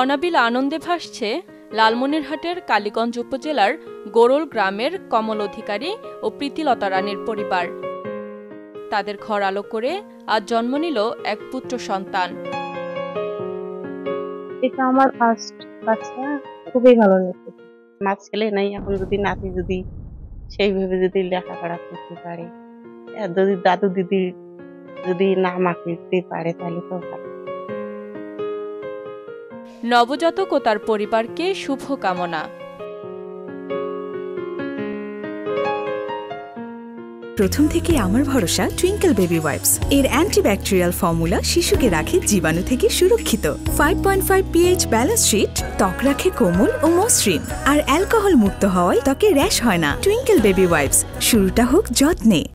অনাবিল আনন্দে ভাসছে লালমনিরহাটের কালীগঞ্জ উপজেলার গোরল গ্রামের কমল অধিকারী ও প্রীতিলতা রানীর পরিবার। তাদের ঘর আলো করে আজ জন্ম নিল এক পুত্র সন্তান। এটা আমার ফার্স্ট বাচ্চা, খুবই ভালো লাগছে। আমার ছেলে নাই, এখন যদি নাতি যদি সেইভাবে যদি লেখাপড়া করতে পারে, যদি দাদু দিদি যদি নাম আঁকতে পারে তাহলে তো ভালো। নবজাতক ও তার পরিবারকে শুভকামনা। প্রথম থেকে আমার ভরসা টুইঙ্কেল বেবি ওয়াইপস। এর অ্যান্টিব্যাকটেরিয়াল ফর্মুলা শিশুকে রাখে জীবাণু থেকে সুরক্ষিত। 5.5 pH ব্যালেন্স শিট ত্বক রাখে কোমল ও মসৃণ, আর অ্যালকোহল মুক্ত হওয়ায় ত্বকে র্যাশ হয় না। টুইঙ্কেল বেবি ওয়াইপস, শুরুটা হোক যত্নে।